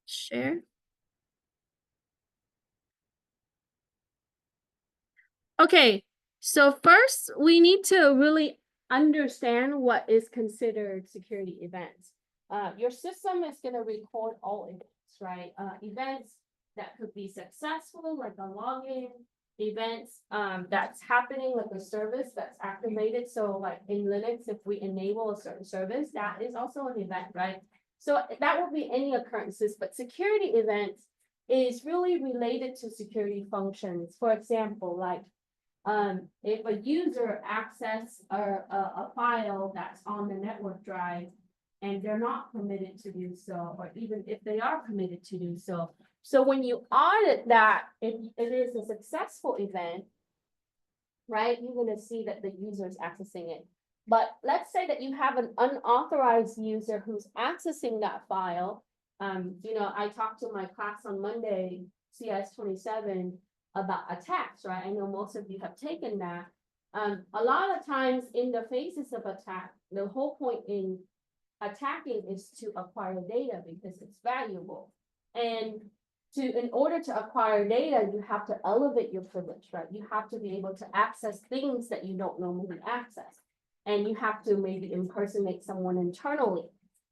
Share. Okay, so first we need to really understand what is considered security events. Your system is going to record all events, right? Events that could be successful, like a login, events that's happening, like a service that's activated. So like in Linux, if we enable a certain service, that is also an event, right? So that will be any occurrences, but security events is really related to security functions. For example, like if a user access a file that's on the network drive and they're not permitted to do so, or even if they are permitted to do so. So when you audit that, if it is a successful event, right, you're going to see that the user is accessing it. But let's say that you have an unauthorized user who's accessing that file. I talked to my class on Monday, CIS27, about attacks, right? I know most of you have taken that. A lot of times in the phases of attack, the whole point in attacking is to acquire data because it's valuable. And in order to acquire data, you have to elevate your privilege, right? You have to be able to access things that you don't normally access. And you have to maybe impersonate someone internally.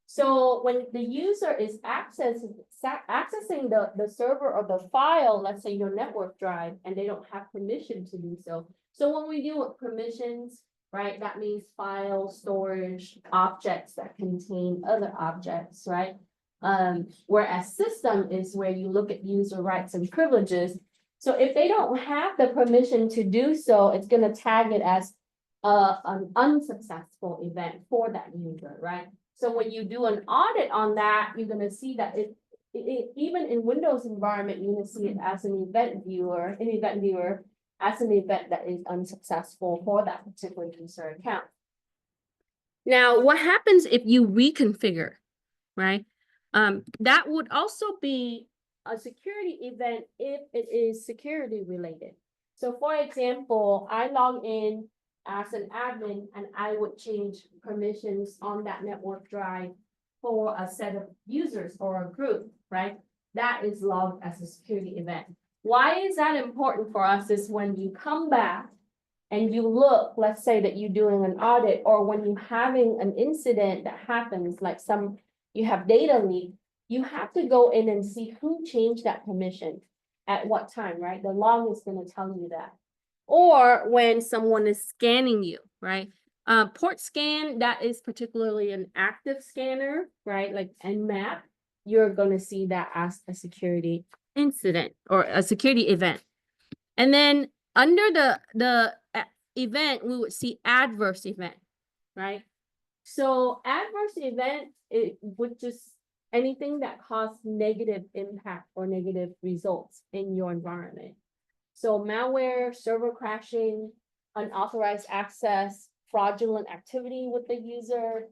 So when the user is accessing the server or the file, let's say your network drive, and they don't have permission to do so. So when we deal with permissions, right, that means file storage, objects that contain other objects, right? Whereas system is where you look at user rights and privileges. So if they don't have the permission to do so, it's going to tag it as an unsuccessful event for that user, right? So when you do an audit on that, you're going to see that even in Windows environment, you're going to see it as an event viewer, as an event that is unsuccessful for that particular user account. Now, what happens if you reconfigure, right? That would also be a security event if it is security related. So for example, I log in as an admin and I would change permissions on that network drive for a set of users or a group, right? That is logged as a security event. Why is that important for us is when you come back and you look, let's say that you're doing an audit, or when you're having an incident that happens, like you have data leak, you have to go in and see who changed that permission at what time, right? The log is going to tell you that. Or when someone is scanning you, right? Port scan, that is particularly an active scanner, right? Like Nmap, you're going to see that as a security incident or a security event. And then under the event, we would see adverse event, right? So adverse event, it would just anything that causes negative impact or negative results in your environment. So malware, server crashing, unauthorized access, fraudulent activity with the user.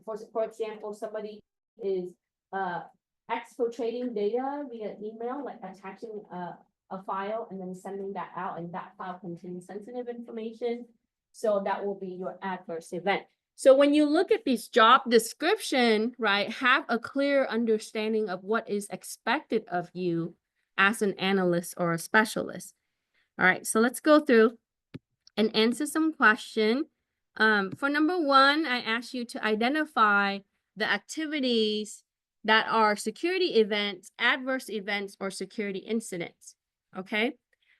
For example, somebody is exfiltrating data via email, like attaching a file and then sending that out, and that file contains sensitive information. So that will be your adverse event. So when you look at this job description, right, have a clear understanding of what is expected of you as an analyst or a specialist. All right, so let's go through and answer some questions. For number one, I asked you to identify the activities that are security events, adverse events, or security incidents. Okay,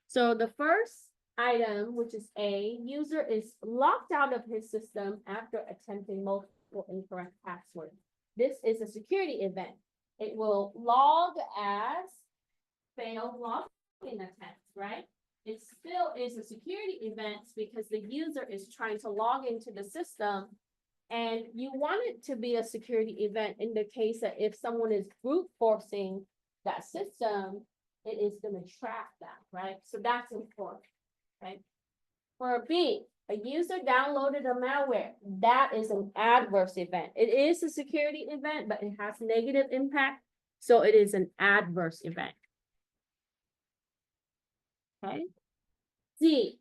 so the first item, which is A, user is locked out of his system after attempting multiple incorrect passwords. This is a security event. It will log as failed login attempts, right? It still is a security event because the user is trying to log into the system, and you want it to be a security event in the case that if someone is brute forcing that system, it is going to track that, right? So that's important, right? For B, a user downloaded a malware. That is an adverse event. It is a security event, but it has negative impact, so it is an adverse event. Okay. C,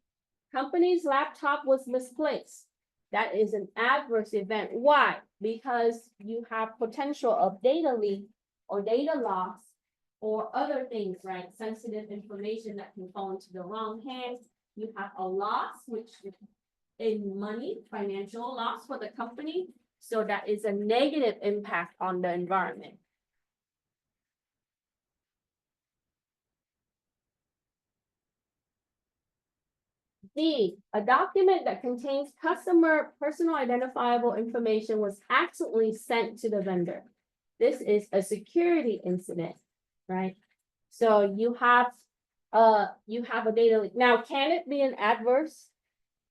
company's laptop was misplaced. That is an adverse event. Why? Because you have potential of data leak or data loss or other things, right? Sensitive information that can fall into the wrong hands. You have a loss, which in money, financial loss for the company. So that is a negative impact on the environment. D, a document that contains customer personal identifiable information was accidentally sent to the vendor. This is a security incident, right? So you have a data leak. Now, can it be an adverse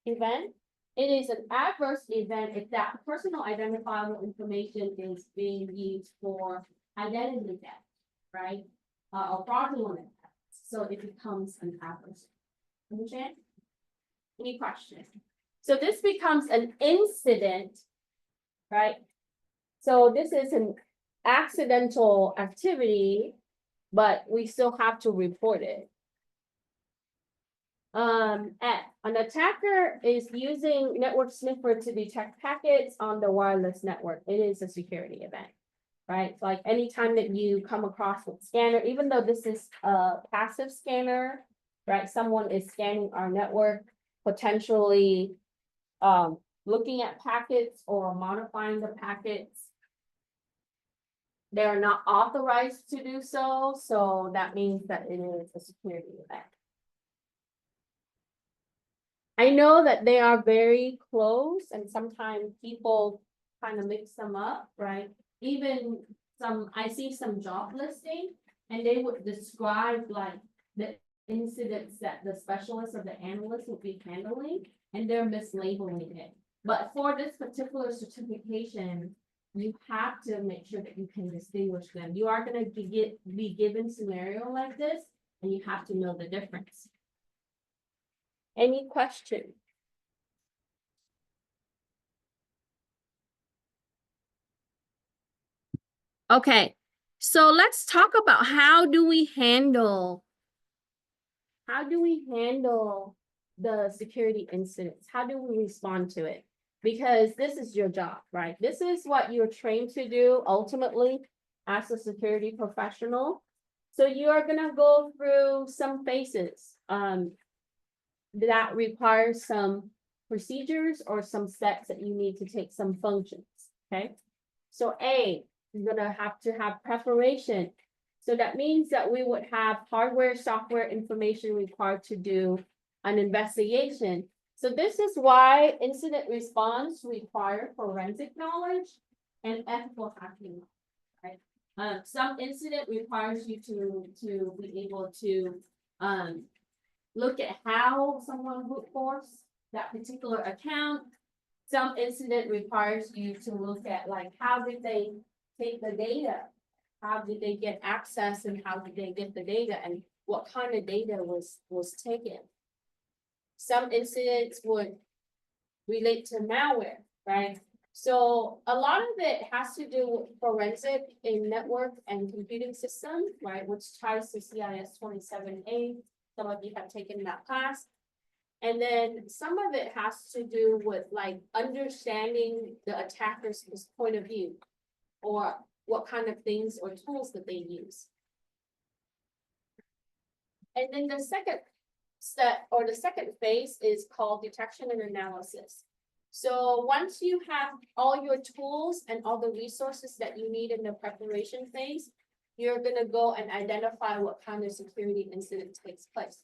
event? It is an adverse event if that personal identifiable information is being used for identity theft, right? Or fraudulent theft. So it becomes an adverse. Understand? Any questions? So this becomes an incident, right? So this is an accidental activity, but we still have to report it. An attacker is using network sniffer to detect packets on the wireless network. It is a security event, right? So like anytime that you come across a scanner, even though this is a passive scanner, right? Someone is scanning our network, potentially looking at packets or modifying the packets. They are not authorized to do so, so that means that it is a security event. I know that they are very close and sometimes people kind of mix them up, right? Even I see some job listing and they would describe like the incidents that the specialist or the analyst would be handling and they're mislabeling it. But for this particular certification, you have to make sure that you can distinguish them. You are going to be given scenario like this and you have to know the difference. Any questions? Okay, so let's talk about how do we handle the security incidents? How do we respond to it? Because this is your job, right? This is what you're trained to do ultimately as a security professional. So you are gonna go through some phases that require some procedures or some steps that you need to take some functions, okay? So A, you're gonna have to have preparation. So that means that we would have hardware, software information required to do an investigation. So this is why incident response require forensic knowledge and ethical hacking, right? Some incident requires you to be able to look at how someone brute force that particular account. Some incident requires you to look at like how did they take the data? How did they get access and how did they get the data and what kind of data was taken? Some incidents would relate to malware, right? So a lot of it has to do with forensic in network and computing system, right? Which ties to CIS41A. Some of you have taken that class. And then some of it has to do with like understanding the attacker's point of view or what kind of things or tools that they use. And then the second step or the second phase is called detection and analysis. So once you have all your tools and all the resources that you need in the preparation phase, you're going to go and identify what kind of security incident takes place.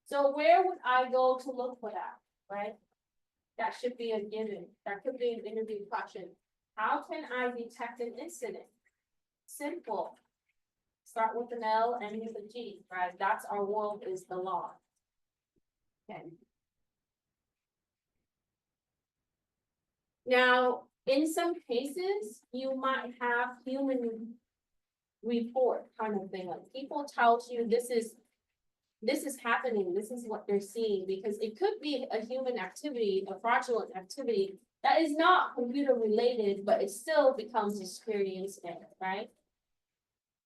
So where would I go to look for that, right? That should be a given. That could be an interview question. How can I detect an incident? Simple. Start with an L and use a G, right? That's our world is the law. Okay. Now, in some cases, you might have human report kind of thing. Like people tell you this is happening, this is what they're seeing, because it could be a human activity, a fraudulent activity that is not computer related, but it still becomes a security incident, right?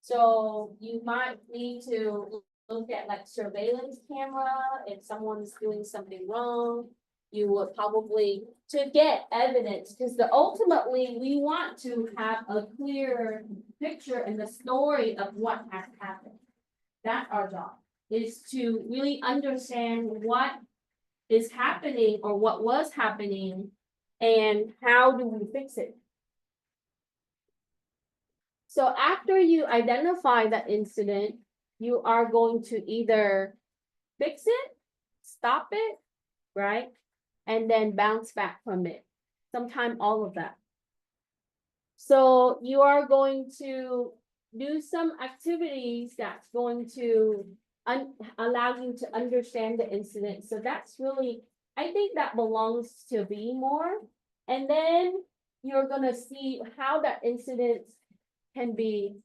So you might need to look at like surveillance camera if someone's doing something wrong. you would probably, to get evidence, because ultimately, we want to have a clear picture and the story of what has happened. That's our job, is to really understand what is happening or what was happening and how do we fix it. So after you identify that incident, you are going to either fix it, stop it, right? And then bounce back from it. Sometime all of that. So you are going to do some activities that's going to allow you to understand the incident. So that's really, I think that belongs to be more. And then you're gonna see how that incident can be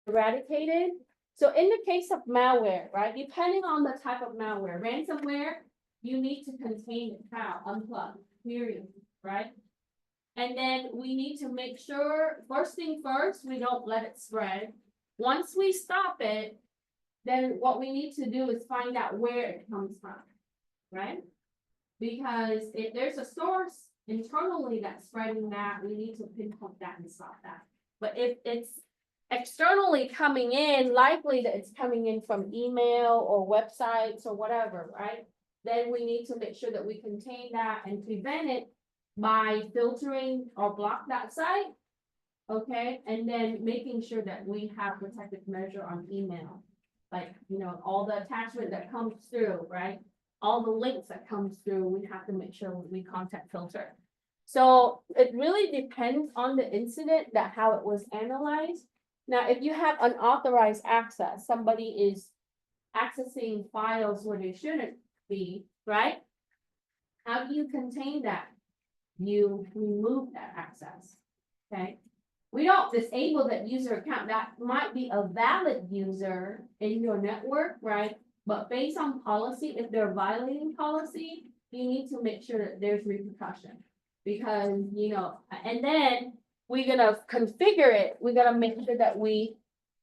eradicated. So in the case of malware, right, depending on the type of malware, ransomware, you need to contain it, how, unplug, period, right? And then we need to make sure, first thing first, we don't let it spread. Once we stop it, then what we need to do is find out where it comes from, right? Because if there's a source internally that's spreading that, we need to pinpoint that and stop that. But if it's externally coming in, likely that it's coming in from email or websites or whatever, right? Then we need to make sure that we contain that and prevent it by filtering or block that site. Okay, and then making sure that we have protective measure on email. Like, all the attachment that comes through, right? All the links that comes through, we have to make sure we contact filter. So it really depends on the incident that how it was analyzed. Now, if you have unauthorized access, somebody is accessing files where they shouldn't be, right? How do you contain that? You remove that access, okay? We don't disable that user account. That might be a valid user in your network, right? But based on policy, if they're violating policy, you need to make sure that there's repercussion. Because, and then we're gonna configure it. We're gonna make sure that we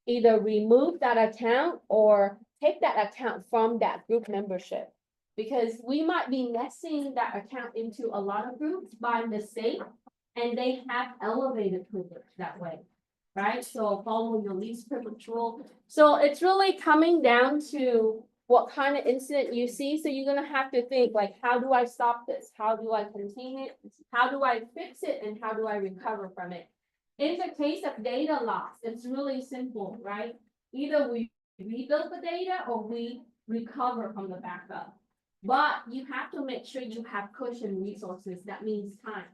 either remove that account or take that account from that group membership. Because we might be nesting that account into a lot of groups by mistake, and they have elevated privilege that way, right? So follow your least privilege rule. So it's really coming down to what kind of incident you see. So you're gonna have to think like, how do I stop this? How do I contain it? How do I fix it? And how do I recover from it? In the case of data loss, it's really simple, right? Either we rebuild the data or we recover from the backup. But you have to make sure you have cushion resources. That means time.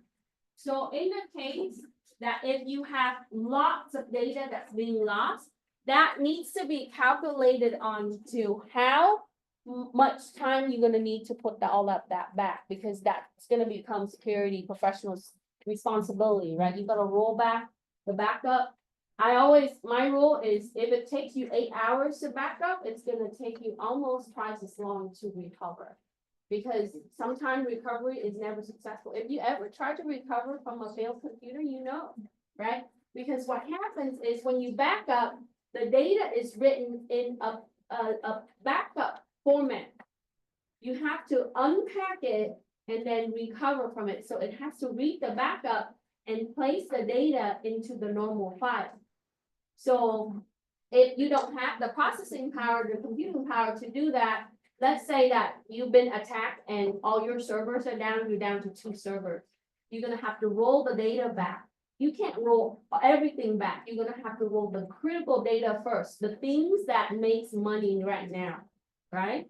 So in the case that if you have lots of data that's being lost, that needs to be calculated onto how much time you're gonna need to put all of that back, because that's gonna become security professionals' responsibility, right? You gotta roll back the backup. My rule is if it takes you 8 hours to back up, it's gonna take you almost twice as long to recover. Because sometimes recovery is never successful. If you ever try to recover from a failed computer, right? Because what happens is when you back up, the data is written in a backup format. You have to unpack it and then recover from it. So it has to read the backup and place the data into the normal file. So if you don't have the processing power, the computing power to do that, let's say that you've been attacked and all your servers are down, you're down to 2 servers. You're gonna have to roll the data back. You can't roll everything back. You're gonna have to roll the critical data first, the things that makes money right now, right?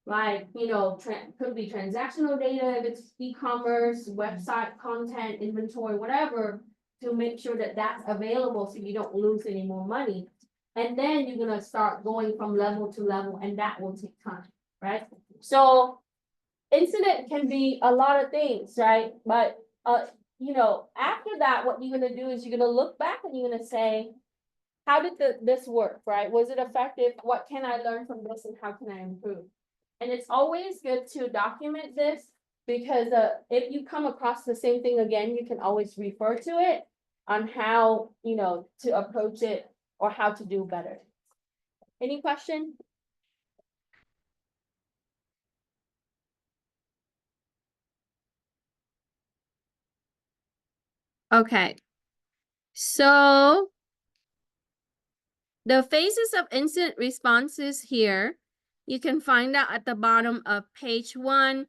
Like, could be transactional data, if it's e-commerce, website content, inventory, whatever, to make sure that that's available so you don't lose any more money. And then you're gonna start going from level to level, and that will take time, right? So incident can be a lot of things, right? But after that, what you're gonna do is you're gonna look back and you're gonna say, how did this work, right? Was it effective? What can I learn from this and how can I improve? And it's always good to document this, because if you come across the same thing again, you can always refer to it on how, to approach it or how to do better. Any question? Okay. So the phases of incident responses here, you can find out at the bottom of page 1.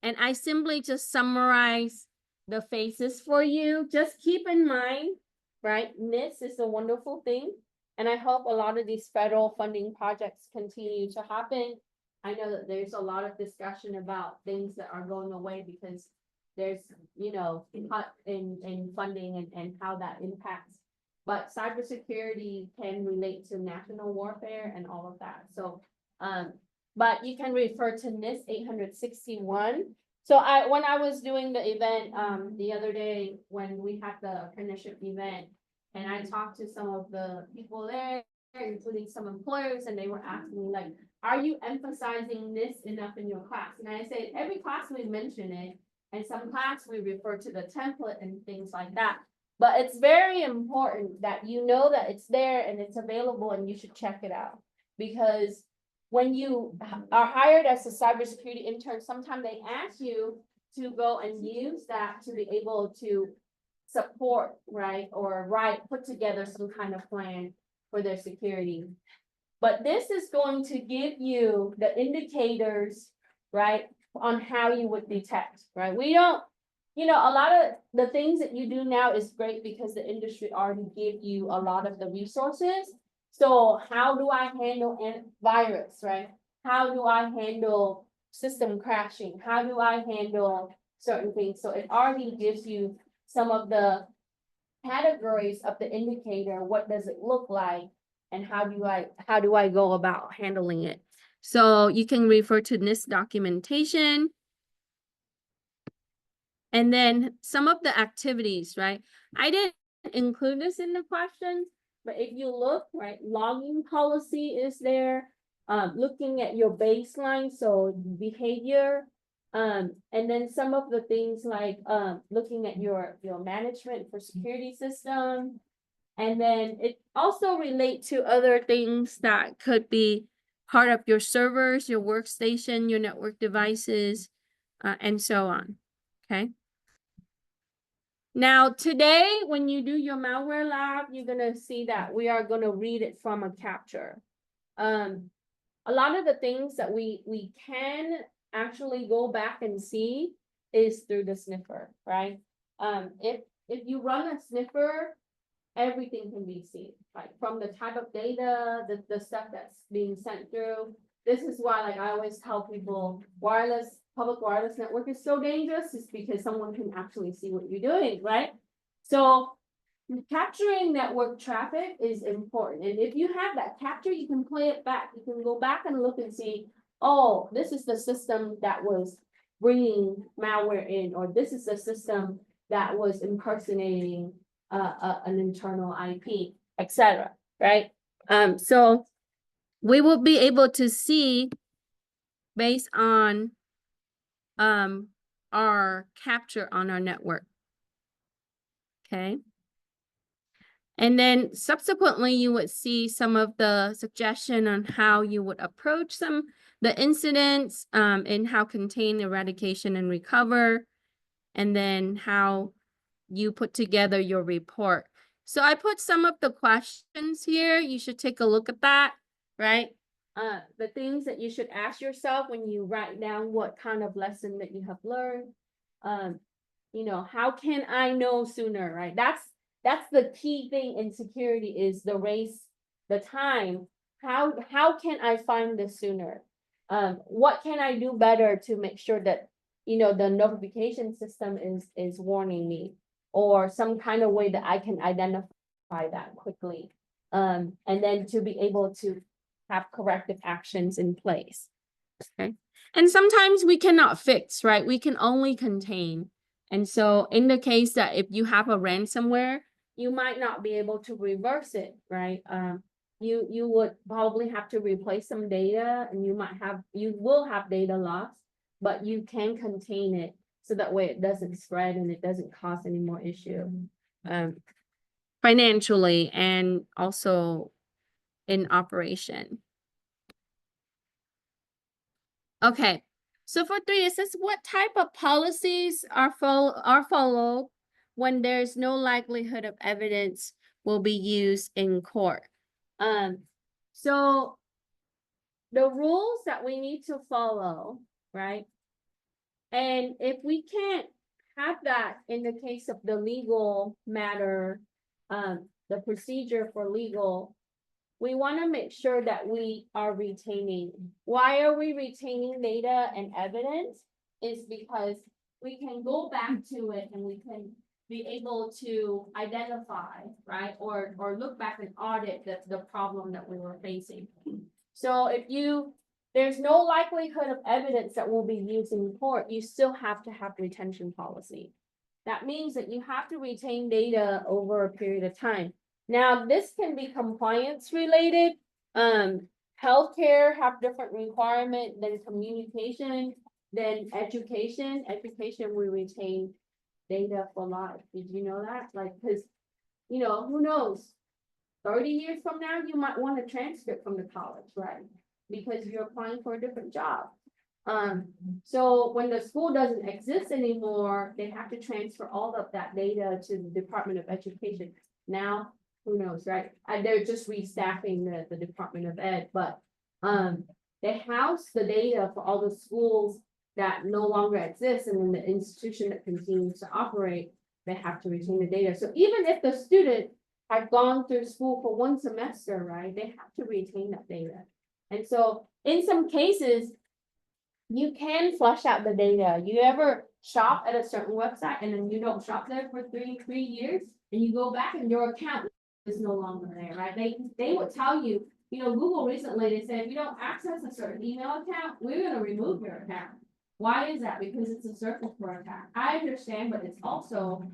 And I simply just summarize the phases for you. Just keep in mind, right? NIST is a wonderful thing. And I hope a lot of these federal funding projects continue to happen. I know that there's a lot of discussion about things that are going away because there's, cut in funding and how that impacts. But cybersecurity can relate to national warfare and all of that. So, but you can refer to NIST 861. So when I was doing the event, the other day when we had the apprenticeship event, and I talked to some of the people there, including some employers, and they were asking me like, are you emphasizing this enough in your class? And I said, every class we mention it, and some class we refer to the template and things like that. But it's very important that you know that it's there and it's available and you should check it out. Because when you are hired as a cybersecurity intern, sometimes they ask you to go and use that to be able to support, right? Or put together some kind of plan for their security. But this is going to give you the indicators, right? On how you would detect, right? We don't, a lot of the things that you do now is great because the industry already give you a lot of the resources. So how do I handle virus, right? How do I handle system crashing? How do I handle certain things? So it already gives you some of the categories of the indicator. What does it look like? And how do I go about handling it? So you can refer to this documentation. And then some of the activities, right? I didn't include this in the questions, but if you look, right, logging policy is there, looking at your baseline, so behavior, and then some of the things like looking at your management for security system. And then it also relate to other things that could be part of your servers, your workstation, your network devices, and so on. Okay. Now, today, when you do your malware lab, you're gonna see that we are gonna read it from a capture. A lot of the things that we can actually go back and see is through the sniffer, right? If you run a sniffer, everything can be seen, like from the type of data, the stuff that's being sent through. This is why, like I always tell people, public wireless network is so dangerous, is because someone can actually see what you're doing, right? So capturing network traffic is important. And if you have that capture, you can play it back. You can go back and look and see, oh, this is the system that was bringing malware in, or this is the system that was impersonating an internal IP, etc. Right? So we will be able to see based on our capture on our network. Okay. And then subsequently, you would see some of the suggestion on how you would approach the incidents, and how contain, eradication, and recover, and then how you put together your report. So I put some of the questions here. You should take a look at that, right? The things that you should ask yourself when you write down what kind of lesson that you have learned. How can I know sooner, right? That's the key thing in security, is the race, the time. How can I find this sooner? What can I do better to make sure that, the notification system is warning me, or some kind of way that I can identify that quickly. And then to be able to have corrective actions in place. Okay. And sometimes we cannot fix, right? We can only contain. And so in the case that if you have a ransomware, you might not be able to reverse it, right? You would probably have to replace some data, and you will have data loss, but you can contain it so that way it doesn't spread and it doesn't cause any more issue, financially and also in operation. Okay, so for 3, it says what type of policies are followed when there's no likelihood of evidence will be used in court. So the rules that we need to follow, right? And if we can't have that in the case of the legal matter, the procedure for legal, we want to make sure that we are retaining. Why are we retaining data and evidence? Is because we can go back to it and we can be able to identify, right? Or look back and audit the problem that we were facing. So if there's no likelihood of evidence that will be used in court, you still have to have retention policy. That means that you have to retain data over a period of time. Now, this can be compliance related. Healthcare have different requirement than communication, than education. Education, we retain data for life. Did you know that? Like, because, who knows? 30 years from now, you might want a transcript from the college, right? Because you're applying for a different job. So when the school doesn't exist anymore, they have to transfer all of that data to the Department of Education. Now, who knows, right? They're just restaffing the Department of Ed, but they house the data for all the schools that no longer exist, and then the institution that continues to operate, they have to retain the data. So even if the student had gone through school for one semester, right, they have to retain that data. And so in some cases, you can flush out the data. You ever shop at a certain website and then you don't shop there for three years, and you go back and your account is no longer there, right? They would tell you, Google recently, they said, if you don't access a certain email account, we're going to remove your account. Why is that? Because it's a surface for attack. I understand, but it's also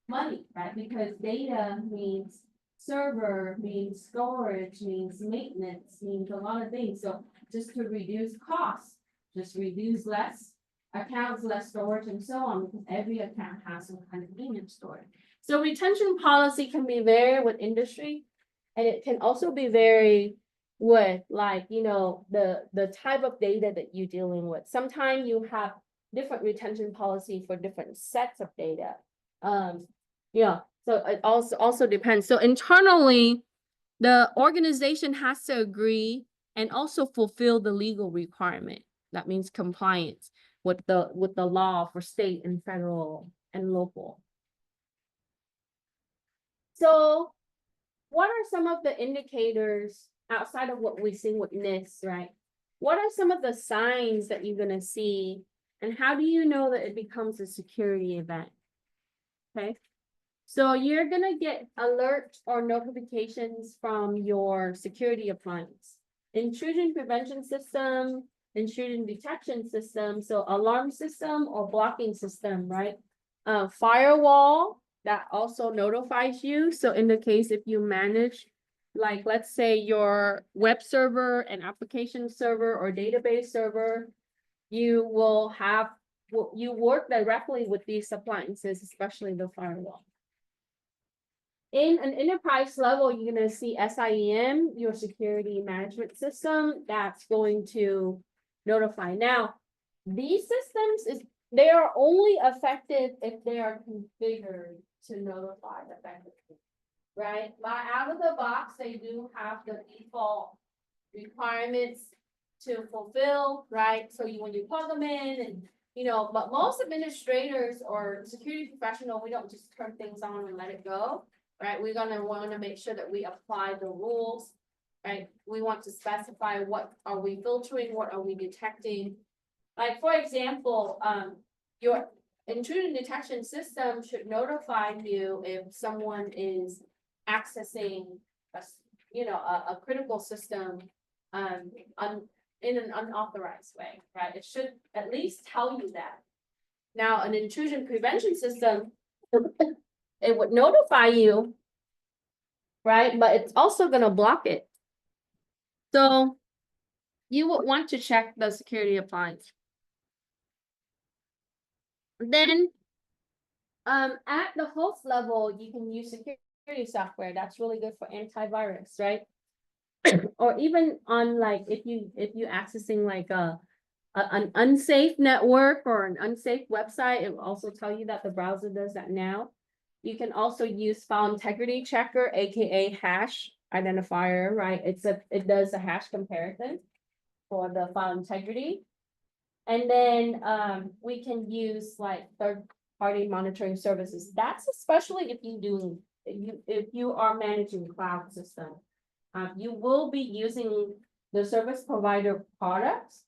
money, right? Because data means server, means storage, means maintenance, means a lot of things. So just to reduce costs, just reduce less accounts, less storage, and so on, because every account has some kind of image storage. So retention policy can be varied with industry, and it can also be varied with, like, the type of data that you're dealing with. Sometimes you have different retention policy for different sets of data. So it also depends. So internally, the organization has to agree and also fulfill the legal requirement. That means compliance with the law for state and federal and local. So what are some of the indicators outside of what we see with NIST, right? What are some of the signs that you're going to see, and how do you know that it becomes a security event? Okay. So you're going to get alerts or notifications from your security appliance, intrusion prevention system, intrusion detection system, so alarm system or blocking system, right? Firewall that also notifies you. So in the case if you manage, like, let's say your web server, an application server, or database server, you will have, you work directly with these appliances, especially the firewall. In an enterprise level, you're going to see SIEM, your security management system, that's going to notify. Now, these systems they are only effective if they are configured to notify effectively, right? But out of the box, they do have the default requirements to fulfill, right? So when you plug them in, and but most administrators or security professional, we don't just turn things on and let it go, right? We're gonna want to make sure that we apply the rules, right? We want to specify what are we filtering, what are we detecting. Like, for example, your intrusion detection system should notify you if someone is accessing a critical system in an unauthorized way, right? It should at least tell you that. Now, an intrusion prevention system, it would notify you, right? But it's also going to block it. So you would want to check the security appliance. Then at the host level, you can use security software. That's really good for antivirus, right? Or even on, like, if you accessing like an unsafe network or an unsafe website, it will also tell you that the browser does that now. You can also use file integrity checker, aka hash identifier, right? It does a hash comparison for the file integrity. And then we can use like third-party monitoring services. That's especially if you are managing cloud system. You will be using the service provider products.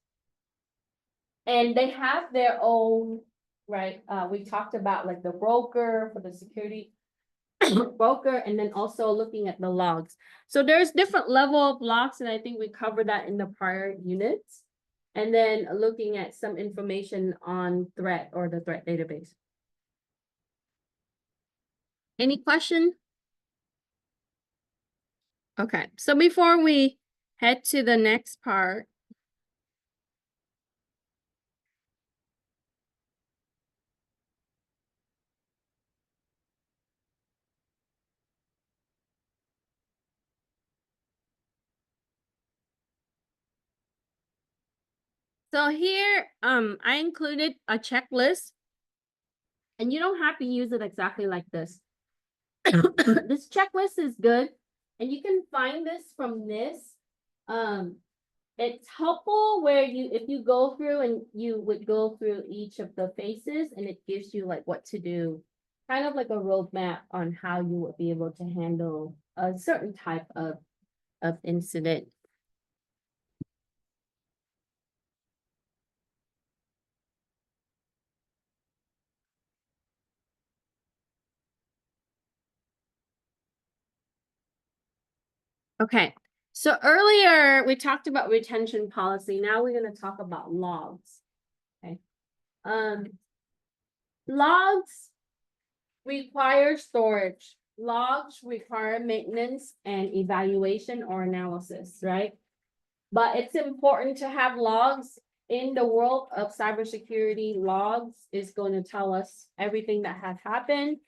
And they have their own, right? We talked about like the broker for the security broker, and then also looking at the logs. So there's different level of logs, and I think we covered that in the prior units. And then looking at some information on threat or the threat database. Any question? Okay, so before we head to the next part, so here, I included a checklist, and you don't have to use it exactly like this. This checklist is good, and you can find this from this. It's helpful where if you go through and you would go through each of the phases, and it gives you like what to do, kind of like a roadmap on how you would be able to handle a certain type of incident. Okay, so earlier we talked about retention policy. Now we're going to talk about logs. Okay. Logs require storage. Logs require maintenance and evaluation or analysis, right? But it's important to have logs in the world of cybersecurity. Logs is going to tell us everything that has happened,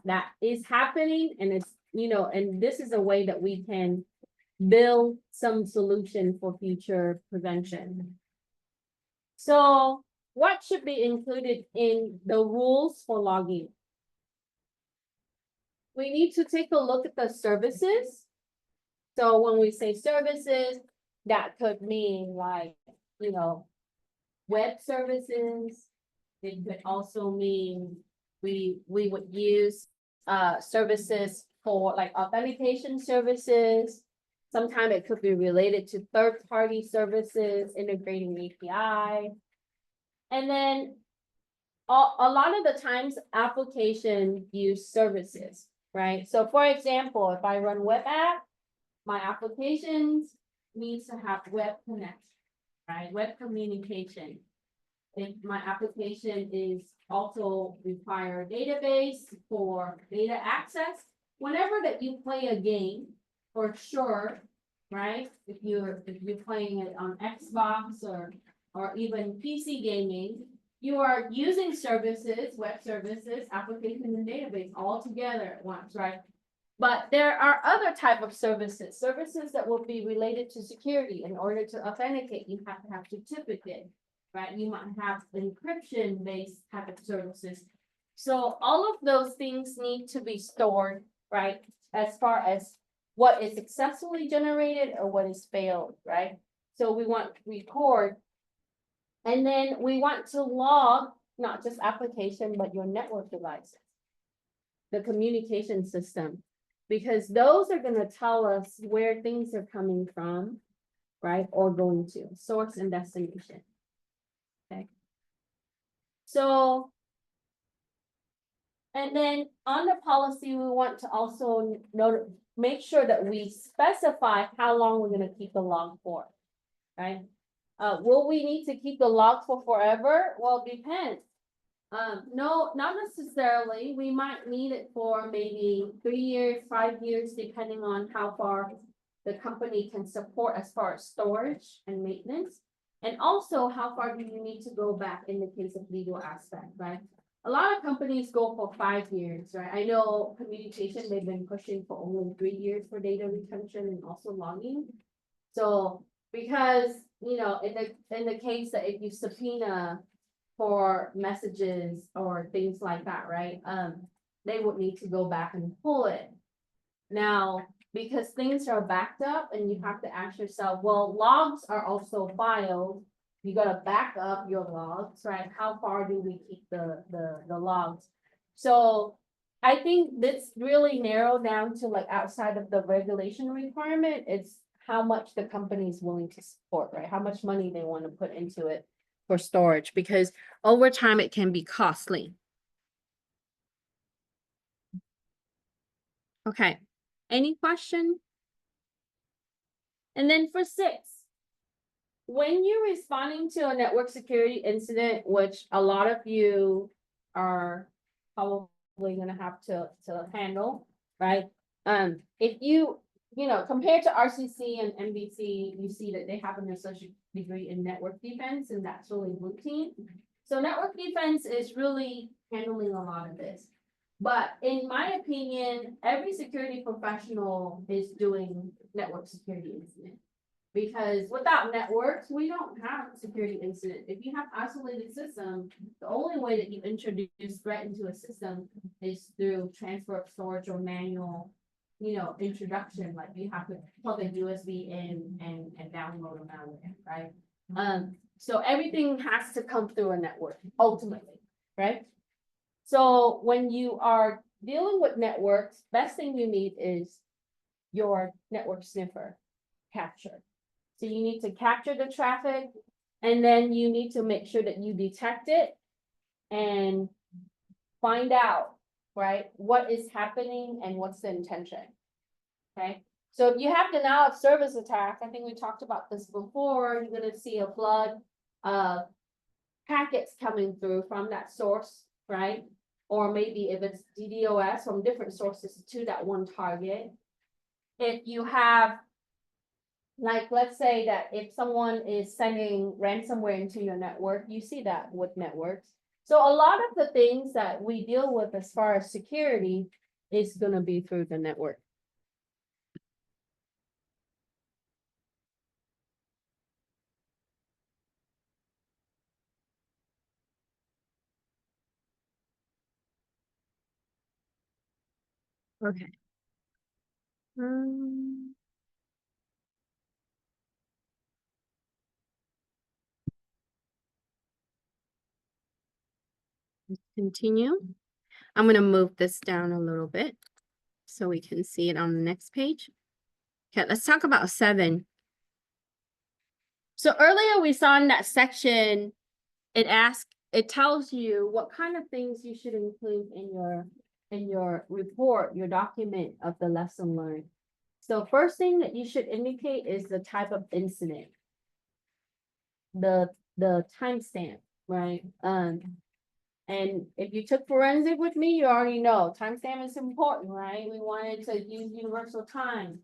that is happening, and it's, and this is a way that we can build some solution for future prevention. So what should be included in the rules for logging? We need to take a look at the services. So when we say services, that could mean like, web services. It could also mean we would use services for like authentication services. Sometimes it could be related to third-party services, integrating API. And then a lot of the times application use services, right? So for example, if I run web app, my applications needs to have web connection, right? Web communication. If my application is also require a database for data access, whenever that you play a game, for sure, right? If you're playing it on Xbox or even PC gaming, you are using services, web services, application and database all together at once, right? But there are other type of services that will be related to security. In order to authenticate, you have to have certificate, right? You might have encryption-based type of services. So all of those things need to be stored, right? As far as what is successfully generated or what is failed, right? So we want to record, and then we want to log not just application, but your network devices, the communication system, because those are going to tell us where things are coming from, right? Or going to source and destination. Okay. So, and then on the policy, we want to also make sure that we specify how long we're going to keep the log for, right? Will we need to keep the log for forever? Well, it depends. No, not necessarily. We might need it for maybe 3 years, 5 years, depending on how far the company can support as far as storage and maintenance. And also, how far do you need to go back in the case of legal aspect, right? A lot of companies go for 5 years, right? I know communication, they've been pushing for only 3 years for data retention and also logging. So, because, in the case that if you subpoena for messages or things like that, right? they would need to go back and pull it. Now, because things are backed up and you have to ask yourself, well, logs are also filed. You gotta back up your logs, right? How far do we keep the logs? So I think this really narrowed down to like outside of the regulation requirement, it's how much the company is willing to support, right? How much money they want to put into it for storage, because over time it can be costly. Okay, any question? And then for 6, when you're responding to a network security incident, which a lot of you are probably gonna have to handle, right? If you know, compared to RCC and NBC, you see that they have an associate degree in network defense, and that's really routine. So network defense is really handling a lot of this. But in my opinion, every security professional is doing network security incident. Because without networks, we don't have a security incident. If you have isolated system, the only way that you introduce threat into a system is through transfer of storage or manual, you know, introduction, like you have to plug a USB in and download a malware, right? So everything has to come through a network ultimately, right? So when you are dealing with networks, best thing you need is your network sniffer capture. So you need to capture the traffic, and then you need to make sure that you detect it and find out, right, what is happening and what's the intention. Okay, so if you have denial of service attack, I think we talked about this before, you're gonna see a flood of packets coming through from that source, right? Or maybe if it's DDoS from different sources to that one target. If you have, like, let's say that if someone is sending ransomware into your network, you see that with networks. So a lot of the things that we deal with as far as security is gonna be through the network. Okay. Continue. I'm gonna move this down a little bit so we can see it on the next page. Okay, let's talk about 7. So earlier we saw in that section, it tells you what kind of things you should include in your report, your document of the lesson learned. So first thing that you should indicate is the type of incident. The timestamp, right? And if you took forensic with me, you already know timestamp is important, right? We wanted to use universal time.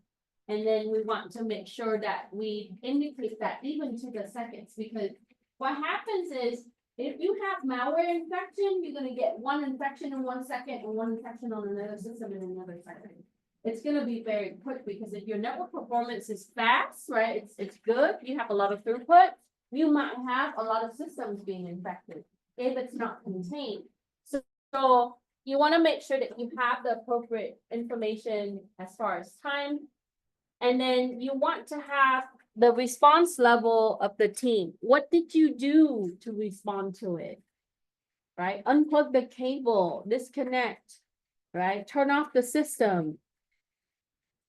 And then we want to make sure that we indicate that even to the seconds, because what happens is if you have malware infection, you're gonna get one infection in 1 second and one infection on another system in another second. It's gonna be very quick, because if your network performance is fast, right, it's good, you have a lot of throughput, you might have a lot of systems being infected if it's not contained. So you want to make sure that you have the appropriate information as far as time. And then you want to have the response level of the team. What did you do to respond to it? Right? Unplug the cable, disconnect, right? Turn off the system.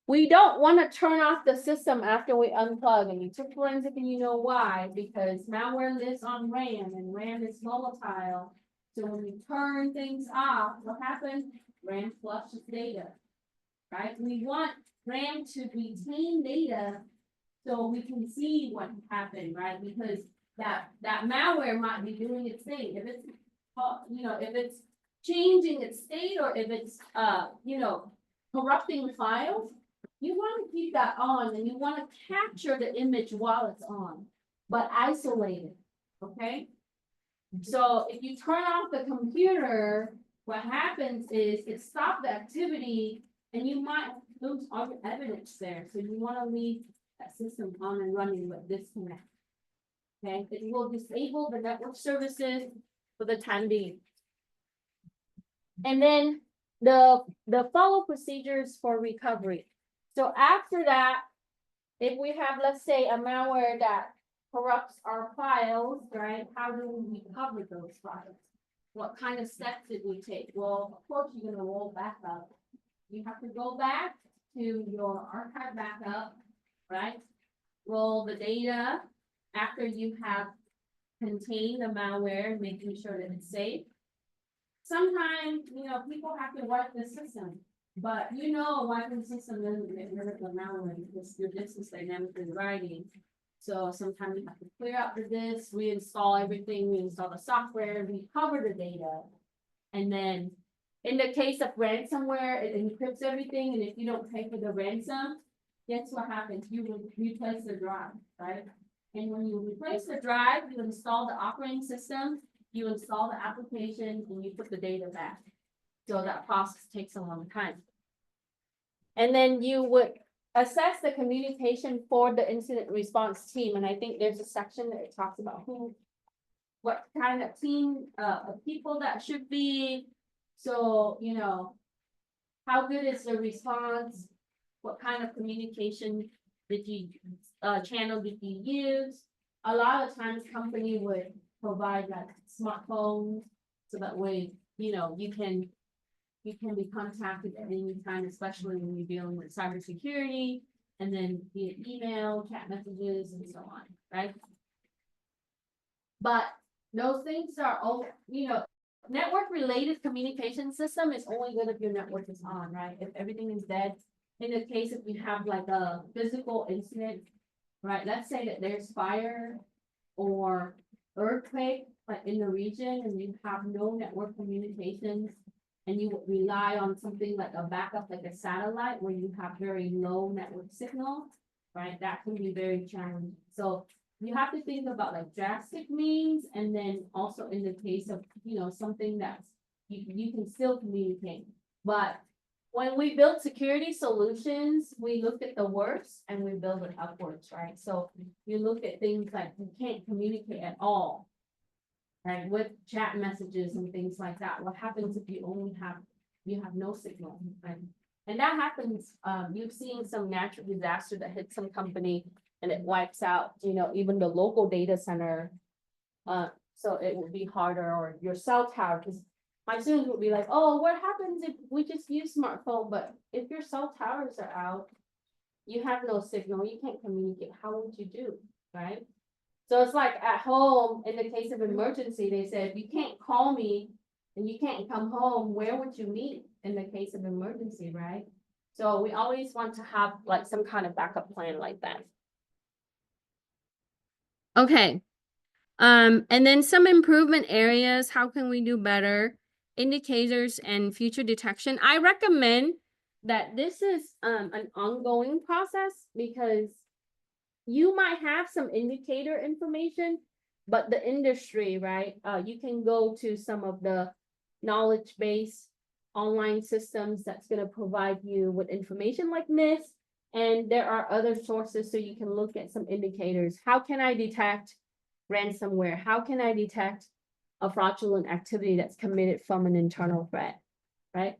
We don't want to turn off the system after we unplug, and you took forensic and you know why, because malware lives on RAM and RAM is volatile. So when you turn things off, what happens? RAM flushes data, right? We want RAM to retain data so we can see what happened, right? Because that malware might be doing its thing. If it's, you know, if it's changing its state, or if it's, you know, corrupting files, you want to keep that on, and you want to capture the image while it's on, but isolate it, okay? So if you turn off the computer, what happens is it stops the activity, and you might lose all your evidence there. So you want to leave that system on and running with disconnect. Okay, it will disable the network services for the time being. And then the follow procedures for recovery. So after that, if we have, let's say, a malware that corrupts our files, right? How do we recover those files? What kind of steps did we take? Well, of course, you're gonna roll back up. You have to go back to your archive backup, right? Roll the data after you have contained the malware, making sure that it's safe. Sometimes, people have to wipe the system, but wiping the system doesn't get rid of the malware because your disk is dynamically writing. So sometimes you have to clear out the disk, reinstall everything, reinstall the software, recover the data. And then in the case of ransomware, it encrypts everything, and if you don't pay for the ransom, guess what happens? You will replace the drive, right? And when you replace the drive, you install the operating system, you install the application, and you put the data back. So that process takes a long time. And then you would assess the communication for the incident response team, and I think there's a section that talks about what kind of team of people that should be. So, how good is the response? What kind of communication did you channel did you use? A lot of times company would provide like smartphones, so that way, you can be contacted at any time, especially when you're dealing with cybersecurity, and then via email, chat messages, and so on, right? But those things are all, network related communication system is only good if your network is on, right? If everything is dead, in the case if you have like a physical incident, right? Let's say that there's fire or earthquake like in the region and you have no network communications and you rely on something like a backup, like a satellite where you have very low network signal, right? That can be very challenging. So you have to think about like drastic means, and then also in the case of, something that's, you can still communicate. But when we build security solutions, we look at the worst and we build it upwards, right? So you look at things like you can't communicate at all, right? With chat messages and things like that. What happens if you have no signal, right? And that happens, you've seen some natural disaster that hits some company and it wipes out, even the local data center. So it would be harder, or your cell tower, because my students would be like, oh, what happens if we just use smartphone? But if your cell towers are out, you have no signal, you can't communicate, how would you do, right? So it's like at home, in the case of emergency, they said, if you can't call me and you can't come home, where would you meet in the case of emergency, right? So we always want to have like some kind of backup plan like that. Okay. And then some improvement areas, how can we do better? Indicators and future detection. I recommend that this is an ongoing process, because you might have some indicator information, but the industry, right? You can go to some of the knowledge base online systems that's going to provide you with information like this. And there are other sources, so you can look at some indicators. How can I detect ransomware? How can I detect a fraudulent activity that's committed from an internal threat, right?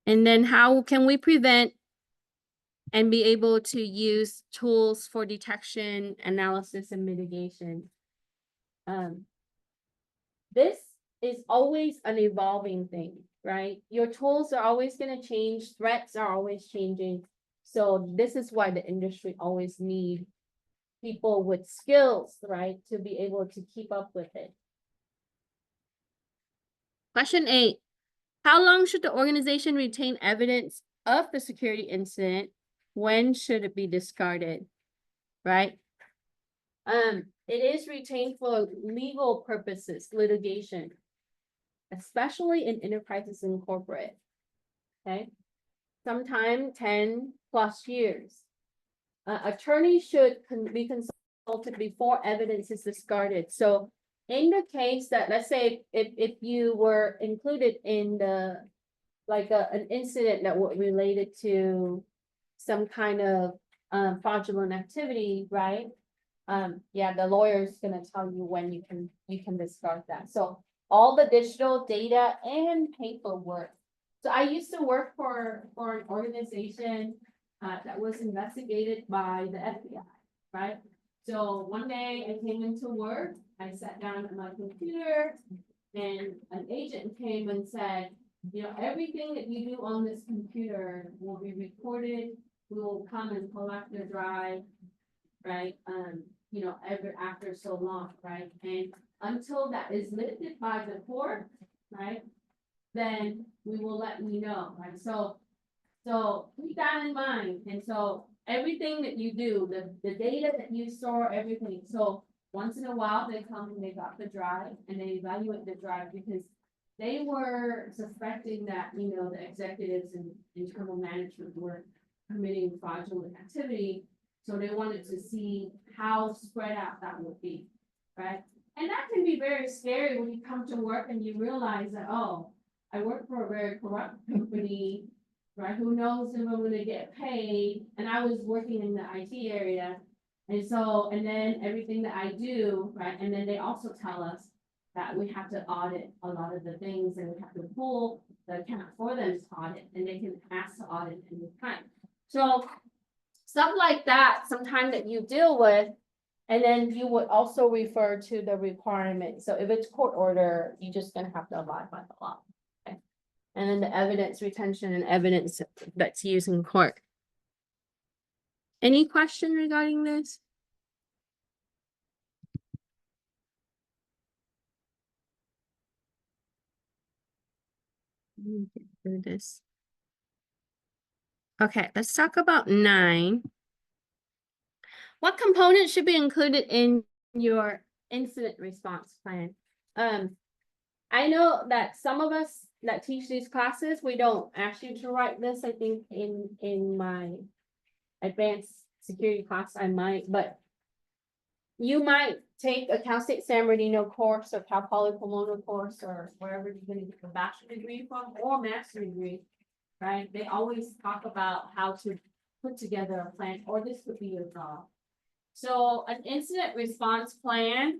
And then how can we prevent and be able to use tools for detection, analysis, and mitigation? This is always an evolving thing, right? Your tools are always going to change. Threats are always changing. So this is why the industry always need people with skills, right, to be able to keep up with it. Question 8. How long should the organization retain evidence of the security incident? When should it be discarded, right? It is retained for legal purposes, litigation, especially in enterprises and corporate, okay? Sometime 10+ years. Attorneys should be consulted before evidence is discarded. So in the case that, let's say, if you were included in the, like an incident that was related to some kind of fraudulent activity, right? Yeah, the lawyer's gonna tell you when you can discard that. So all the digital data and paperwork. So I used to work for an organization that was investigated by the FBI, right? So one day I came into work, I sat down at my computer, and an agent came and said, you know, everything that you do on this computer will be recorded. We will come and collect the drive, right? You know, after so long, right? And until that is lifted by the court, right? Then we will let you know, right? So keep that in mind. And so everything that you do, the data that you store, everything. So once in a while, they come and they got the drive and they evaluate the drive because they were suspecting that, you know, the executives and internal management were committing fraudulent activity. So they wanted to see how spread out that would be, right? And that can be very scary when you come to work and you realize that, oh, I work for a very corrupt company, right? Who knows if I'm gonna get paid? And I was working in the IT area. And so, and then everything that I do, right? And then they also tell us that we have to audit a lot of the things and we have to pull the account for them to audit and they can ask to audit any time. So stuff like that, sometimes that you deal with, and then you would also refer to the requirement. So if it's court order, you're just gonna have to abide by the law. Okay. And then the evidence retention and evidence that's used in court. Any question regarding this? Let me get through this. Okay, let's talk about 9. What components should be included in your incident response plan? I know that some of us that teach these classes, we don't ask you to write this. I think in my advanced security class, I might, but you might take a Cal State San Bernardino course or Cal Poly Pomona course or wherever you're gonna get the bachelor degree from or master degree, right? They always talk about how to put together a plan, or this would be your job. So an incident response plan,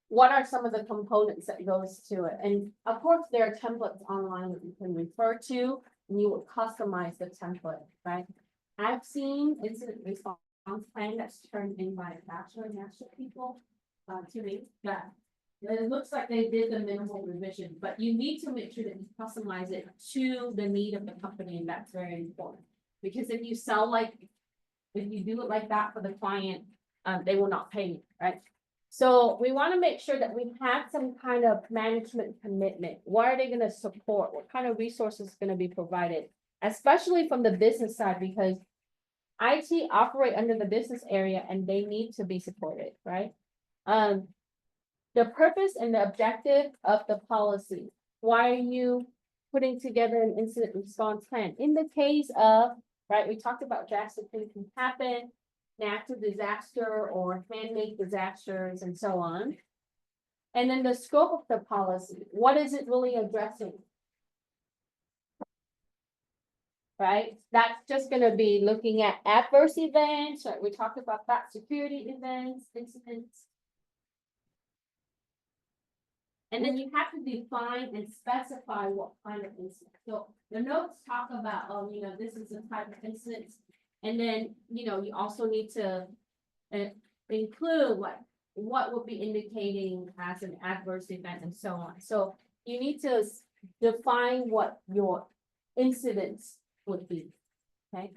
what are some of the components that goes to it? And of course, there are templates online that you can refer to, and you will customize the template, right? I've seen incident response plan that's turned in by bachelor and master people, to me, that it looks like they did the minimal revision, but you need to make sure that you customize it to the need of the company, and that's very important. Because if you do it like that for the client, they will not pay you, right? So we want to make sure that we have some kind of management commitment. What are they going to support? What kind of resources are going to be provided? Especially from the business side, because IT operate under the business area and they need to be supported, right? The purpose and the objective of the policy. Why are you putting together an incident response plan? In the case of, right, we talked about drastic things can happen, natural disaster or man-made disasters and so on. And then the scope of the policy, what is it really addressing? Right, that's just gonna be looking at adverse events, right? We talked about that, security events, incidents. And then you have to define and specify what kind of incident. So the notes talk about, oh, you know, this is a type of incident. And then, you know, you also need to include what would be indicating as an adverse event and so on. So you need to define what your incidents would be, okay?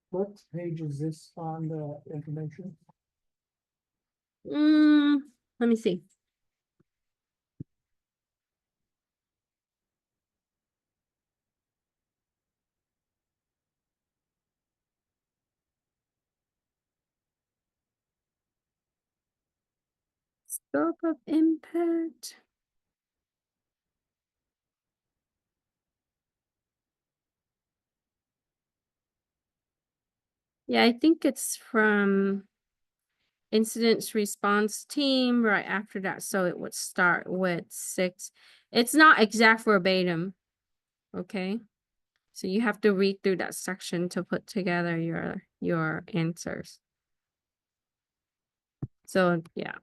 What page is this on the information? Let me see. Scope of impact. Yeah, I think it's from incidents response team right after that. So it would start with 6. It's not exact verbatim. Okay. So you have to read through that section to put together your answers. So, yeah.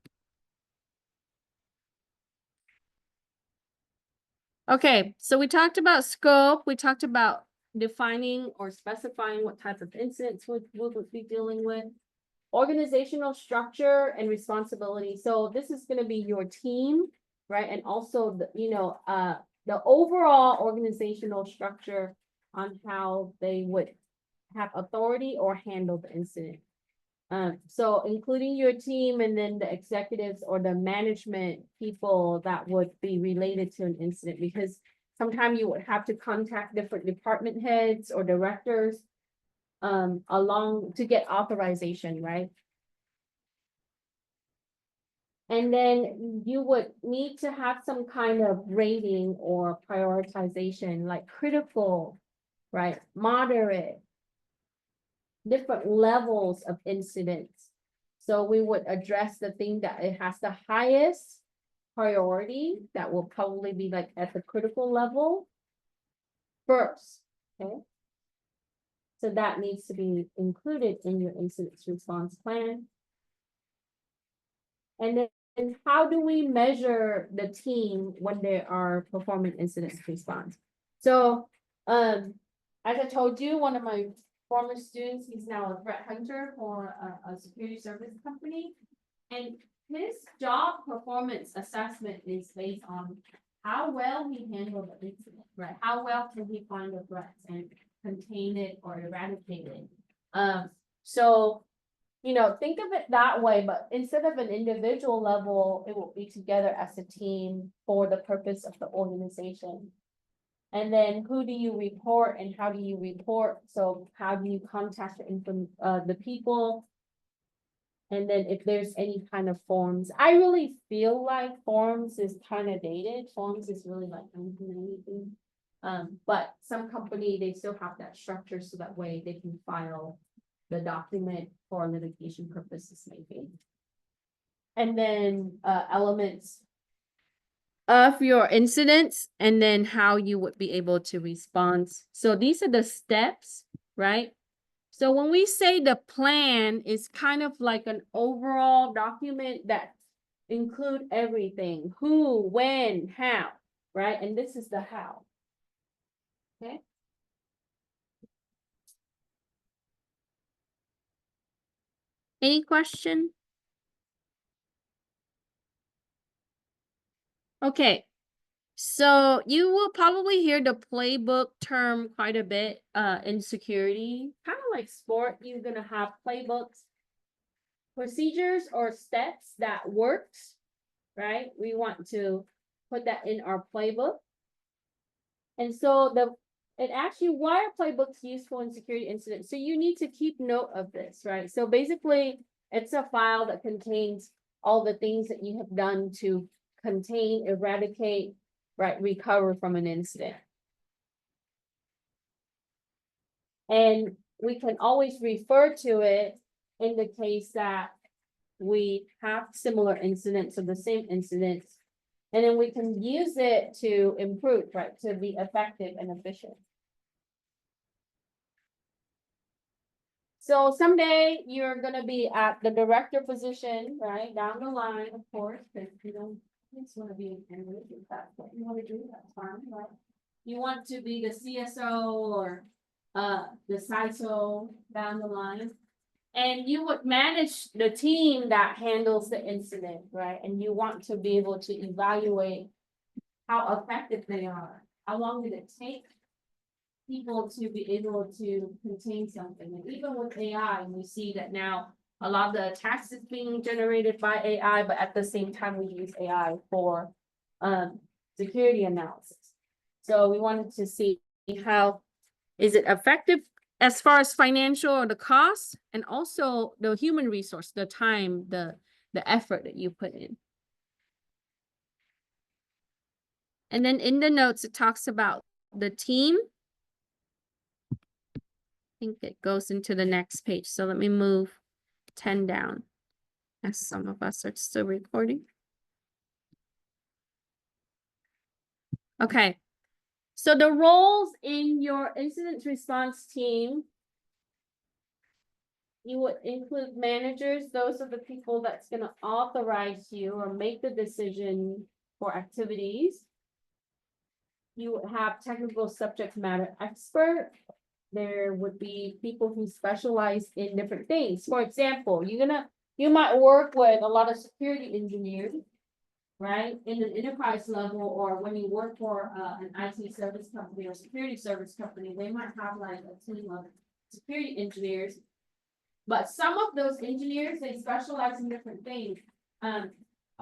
Okay, so we talked about scope, we talked about defining or specifying what type of incidents we would be dealing with. Organizational structure and responsibility. So this is gonna be your team, right? And also the overall organizational structure on how they would have authority or handle the incident. So including your team and then the executives or the management people that would be related to an incident, because sometimes you would have to contact different department heads or directors along to get authorization, right? And then you would need to have some kind of rating or prioritization, like critical, right? Moderate, different levels of incidents. So we would address the thing that it has the highest priority, that will probably be like at the critical level first, okay? So that needs to be included in your incident response plan. And then how do we measure the team when they are performing incident response? So, as I told you, one of my former students, he's now a threat hunter for a security service company. And his job performance assessment is based on how well he handled the incident, right? How well can he find the threats and contain it or eradicate it? So think of it that way, but instead of an individual level, it will be together as a team for the purpose of the organization. And then who do you report and how do you report? So how do you contact the people? And then if there's any kind of forms, I really feel like forms is kind of dated. Forms is really like anything. But some company, they still have that structure so that way they can file the document for litigation purposes maybe. And then elements of your incidents and then how you would be able to respond. So these are the steps, right? So when we say the plan is kind of like an overall document that include everything, who, when, how, right? And this is the how. Okay. Any question? Okay. So you will probably hear the playbook term quite a bit in security, kind of like sport. You're gonna have playbooks, procedures or steps that works, right? We want to put that in our playbook. And so it actually, why are playbooks useful in security incidents? So you need to keep note of this, right? So basically, it's a file that contains all the things that you have done to contain, eradicate, right, recover from an incident. And we can always refer to it in the case that we have similar incidents or the same incidents. And then we can use it to improve, right, to be effective and efficient. So someday you're gonna be at the director position, right, down the line, of course, because you don't just want to be a candidate, if that's what you want to do, that's fine, right? You want to be the CSO or the CISO down the line. And you would manage the team that handles the incident, right? And you want to be able to evaluate how effective they are. How long did it take people to be able to contain something? And even with AI, we see that now a lot of the attacks is being generated by AI, but at the same time, we use AI for security analysis. So we wanted to see how is it effective as far as financial or the cost, and also the human resource, the time, the effort that you put in. And then in the notes, it talks about the team. I think it goes into the next page. So let me move 10 down, as some of us are still recording. Okay. So the roles in your incident response team you would include managers. Those are the people that's gonna authorize you or make the decision for activities. You would have technical subject matter expert. There would be people who specialize in different things. For example, you might work with a lot of security engineers, right? In an enterprise level, or when you work for an IT service company or security service company, they might have like a team of security engineers. But some of those engineers, they specialize in different things.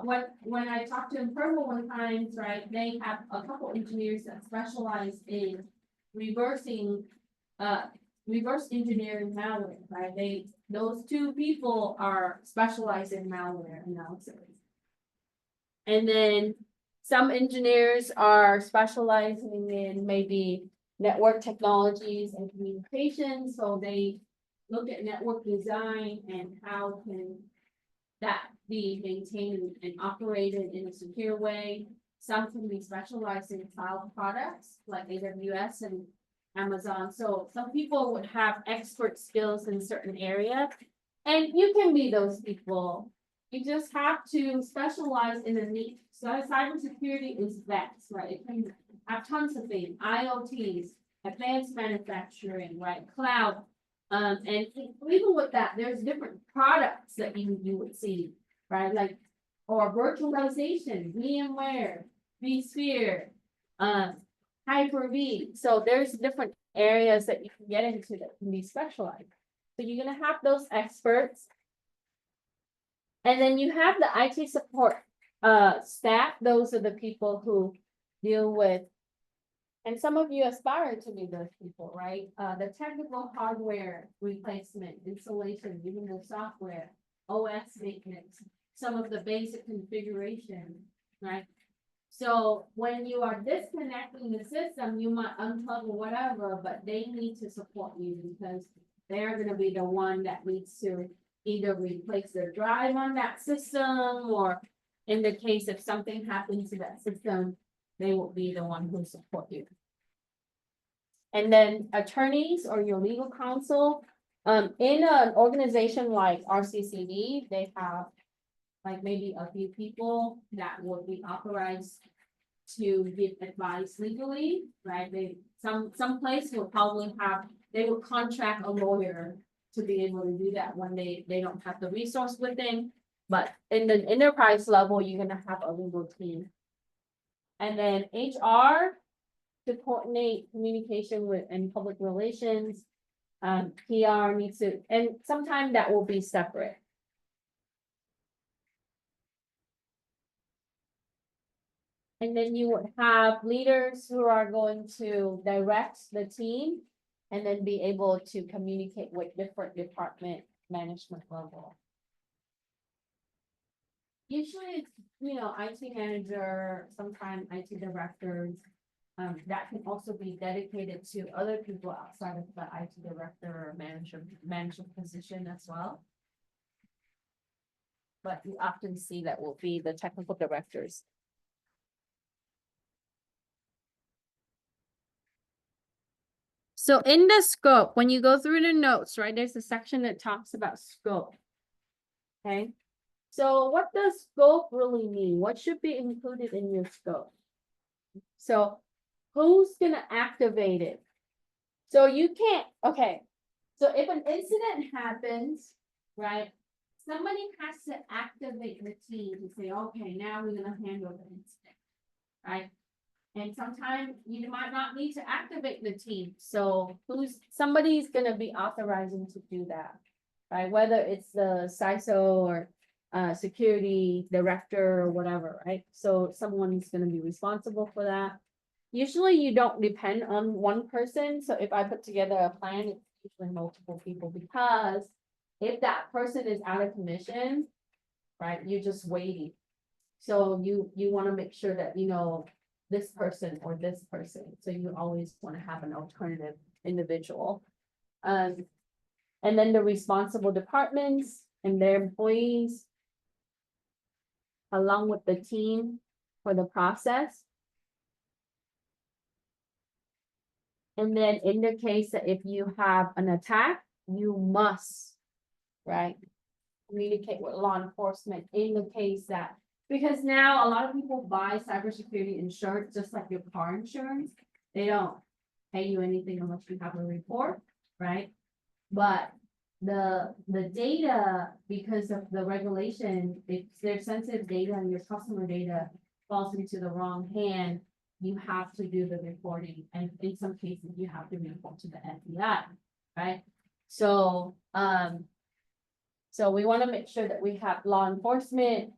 When I talked to Imperma one time, right, they have a couple engineers that specialize in reversing, reverse engineering malware, right? Those two people are specialized in malware analysis. And then some engineers are specializing in maybe network technologies and communications, so they look at network design and how can that be maintained and operated in a secure way. Some can be specialized in cloud products like AWS and Amazon. So some people would have expert skills in certain area, and you can be those people. You just have to specialize in a niche. So cybersecurity is vast, right? It can have tons of things, IoTs, advanced manufacturing, right? Cloud. And even with that, there's different products that you would see, right? Like, or virtualization, VMware, vSphere, Hyper-V. So there's different areas that you can get into that can be specialized. So you're gonna have those experts. And then you have the IT support staff. Those are the people who deal with, and some of you aspire to be those people, right? The technical hardware replacement, installation, even the software, OS maintenance, some of the basic configuration, right? So when you are disconnecting the system, you might unplug or whatever, but they need to support you because they're gonna be the one that needs to either replace the drive on that system, or in the case if something happens to that system, they will be the one who support you. And then attorneys or your legal counsel, in an organization like RCCD, they have like maybe a few people that would be authorized to give advice legally, right? Some place will probably have, they will contract a lawyer to be able to do that when they don't have the resource within. But in the enterprise level, you're gonna have a legal team. And then HR to coordinate communication with and public relations. PR needs to, and sometimes that will be separate. And then you would have leaders who are going to direct the team and then be able to communicate with different department management level. Usually it's, IT manager, sometimes IT directors. That can also be dedicated to other people outside of the IT director or manager position as well. But you often see that will be the technical directors. So in the scope, when you go through the notes, right, there's a section that talks about scope. Okay, so what does scope really mean? What should be included in your scope? So who's gonna activate it? So you can't, okay, so if an incident happens, right, somebody has to activate the team to say, okay, now we're gonna handle the incident, right? And sometimes you might not need to activate the team, so somebody's gonna be authorizing to do that, right? Whether it's the CISO or security director or whatever, right? So someone's gonna be responsible for that. Usually you don't depend on one person, so if I put together a plan, it's usually multiple people, because if that person is out of commission, right, you're just waiting. So you wanna make sure that this person or this person, so you always wanna have an alternative individual. And then the responsible departments and their employees, along with the team for the process. And then in the case that if you have an attack, you must right? Communicate with law enforcement in the case that, because now a lot of people buy cybersecurity insurance, just like your car insurance. They don't pay you anything unless you have a report, right? But the data, because of the regulation, if there's sensitive data and your customer data falls into the wrong hand, you have to do the reporting, and in some cases, you have to report to the FBI, right? So, so we want to make sure that we have law enforcement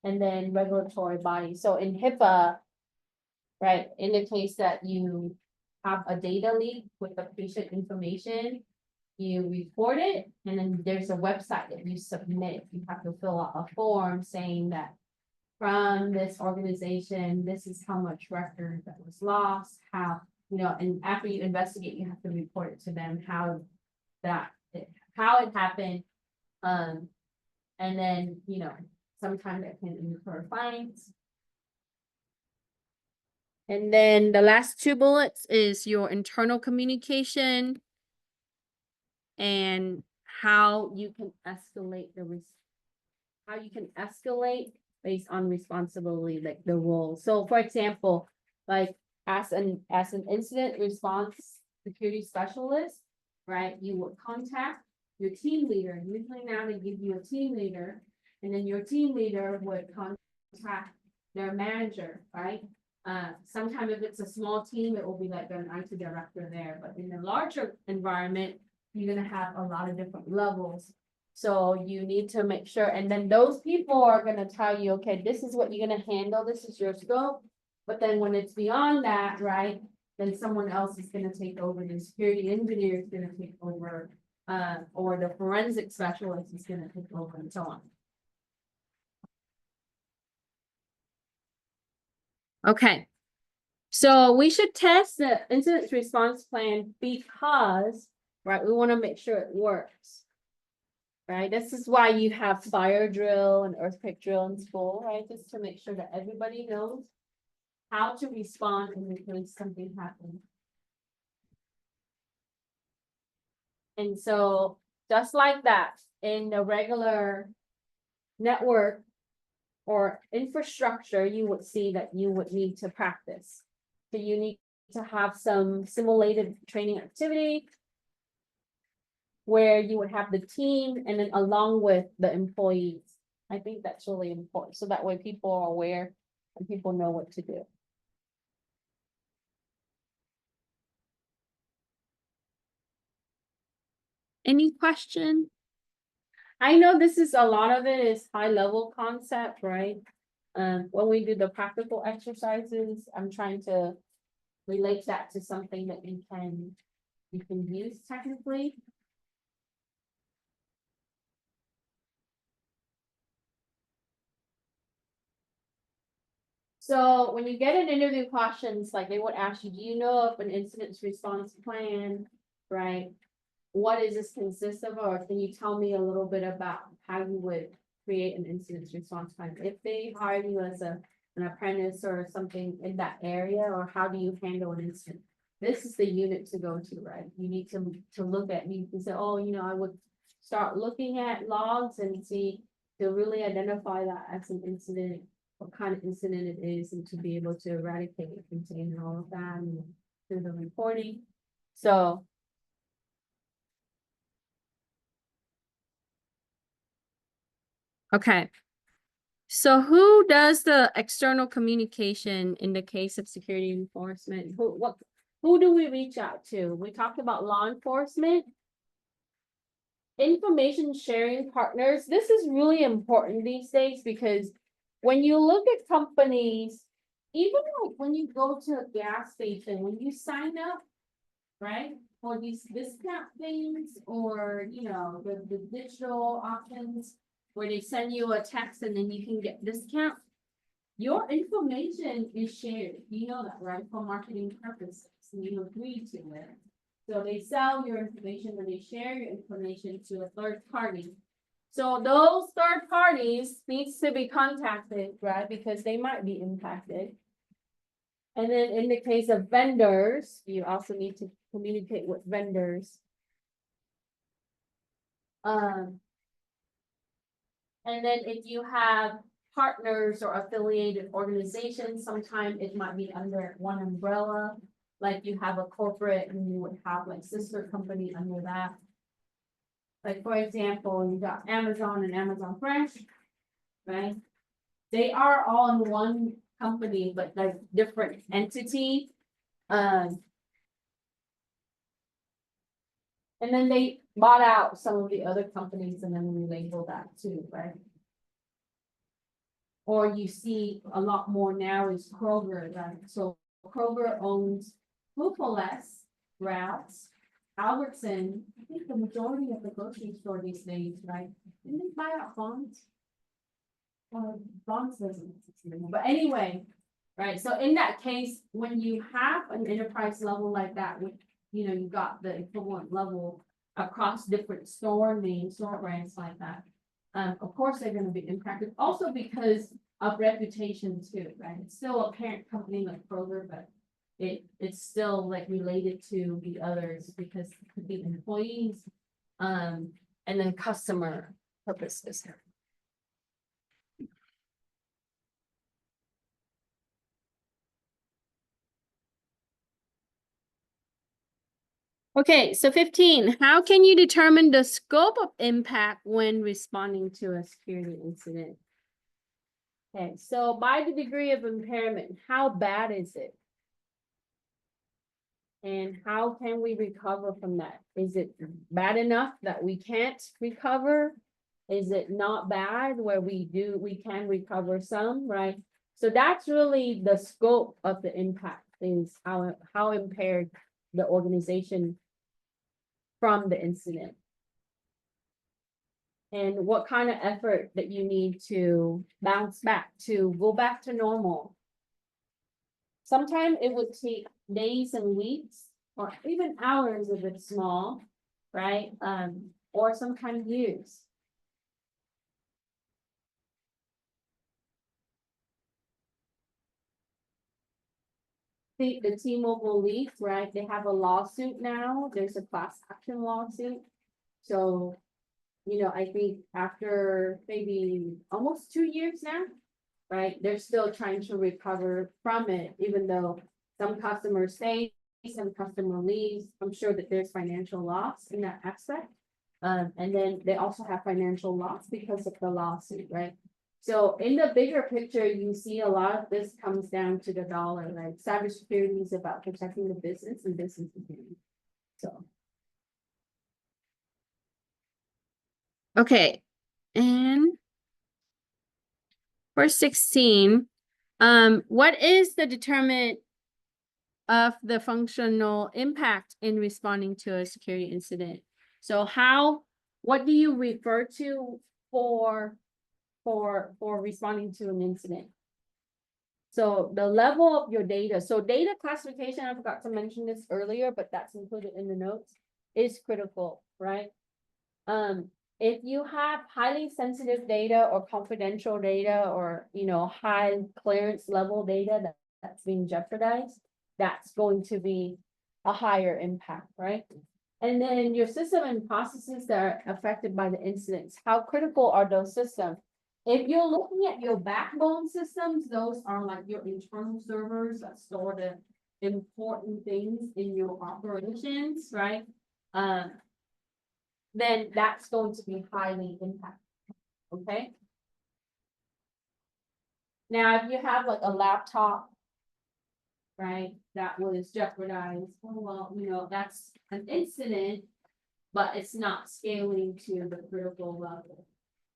and then regulatory bodies. So in HIPAA, right, in the case that you have a data leak with the patient information, you report it, and then there's a website that you submit. You have to fill out a form saying that from this organization, this is how much record that was lost, how, you know, and after you investigate, you have to report it to them, how how it happened. And then, you know, sometimes it can incur fines. And then the last two bullets is your internal communication and how you can escalate based on responsibility, like the role. So for example, like as an incident response security specialist, right, you would contact your team leader. Usually now they give you a team leader, and then your team leader would contact their manager, right? Sometimes if it's a small team, it will be like an IT director there, but in a larger environment, you're gonna have a lot of different levels. So you need to make sure, and then those people are gonna tell you, okay, this is what you're gonna handle, this is your scope. But then when it's beyond that, right, then someone else is gonna take over, the security engineer is gonna take over, or the forensic specialist is gonna take over, and so on. Okay. So we should test the incident response plan because, right, we want to make sure it works. Right, this is why you have fire drill and earthquake drill in school, right, just to make sure that everybody knows how to respond in case something happens. And so, just like that, in the regular network or infrastructure, you would see that you would need to practice. So you need to have some simulated training activity where you would have the team and then along with the employees. I think that's really important. So that way people are aware and people know what to do. Any question? I know this is, a lot of it is high level concept, right? When we do the practical exercises, I'm trying to relate that to something that you can use technically. So when you get an interview questions, like they would ask you, do you know of an incident response plan, right? What does this consist of, or can you tell me a little bit about how you would create an incident response plan? If they hire you as an apprentice or something in that area, or how do you handle an incident? This is the unit to go to, right? You need to look at, you can say, oh, you know, I would start looking at logs and see to really identify that as an incident, what kind of incident it is, and to be able to eradicate it, contain all of that, and do the reporting. So. Okay. So who does the external communication in the case of security enforcement? Who do we reach out to? We talked about law enforcement. Information sharing partners. This is really important these days because when you look at companies, even like when you go to a gas station, when you sign up, right, for these discount things, or you know, the digital options where they send you a text and then you can get discount. Your information is shared. You know that, right? For marketing purposes, and you agree to it. So they sell your information and they share your information to a third party. So those third parties needs to be contacted, right? Because they might be impacted. And then in the case of vendors, you also need to communicate with vendors. And then if you have partners or affiliated organizations, sometimes it might be under one umbrella. Like you have a corporate and you would have like sister company under that. Like, for example, you got Amazon and Amazon Fresh, right? They are all in one company, but like different entity. And then they bought out some of the other companies and then relabeled that too, right? Or you see a lot more now is Kroger, right? So Kroger owns Food-for-Less, Ralph's, Albertson. I think the majority of the grocery store these days, right? Didn't they buy out Bonds? Bonds doesn't, but anyway, right? So in that case, when you have an enterprise level like that, with, you know, you got the equivalent level across different store names, store brands like that. Of course, they're gonna be impacted also because of reputation too, right? It's still a parent company like Kroger, but it's still like related to the others because it could be employees, and then customer purposes. Okay, so 15, how can you determine the scope of impact when responding to a security incident? Okay, so by the degree of impairment, how bad is it? And how can we recover from that? Is it bad enough that we can't recover? Is it not bad where we can recover some, right? So that's really the scope of the impact, is how impaired the organization from the incident. And what kind of effort that you need to bounce back to go back to normal. Sometimes it would take days and weeks or even hours if it's small, right? Or sometimes years. The T-Mobile leak, right? They have a lawsuit now. There's a class action lawsuit. So, you know, I think after maybe almost 2 years now, right? They're still trying to recover from it, even though some customers stay, some customer leaves. I'm sure that there's financial loss in that aspect. And then they also have financial loss because of the lawsuit, right? So in the bigger picture, you see a lot of this comes down to the dollar, right? Cybersecurity is about protecting the business and business security. So. Okay, and for 16, what is the determinant of the functional impact in responding to a security incident? So what do you refer to for responding to an incident? So the level of your data, so data classification, I forgot to mention this earlier, but that's included in the notes, is critical, right? If you have highly sensitive data or confidential data or, you know, high clearance level data that's being jeopardized, that's going to be a higher impact, right? And then your system and processes that are affected by the incidents, how critical are those systems? If you're looking at your backbone systems, those are like your internal servers that store the important things in your operations, right? Then that's going to be highly impacted, okay? Now, if you have like a laptop, right, that was jeopardized, well, you know, that's an incident, but it's not scaling to the critical level.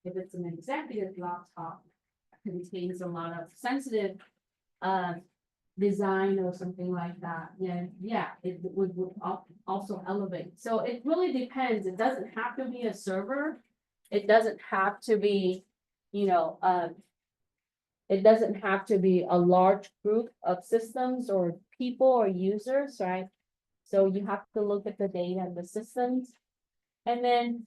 If it's an executive laptop, that contains a lot of sensitive design or something like that, yeah, it would also elevate. So it really depends. It doesn't have to be a server. It doesn't have to be, you know, it doesn't have to be a large group of systems or people or users, right? So you have to look at the data and the systems. And then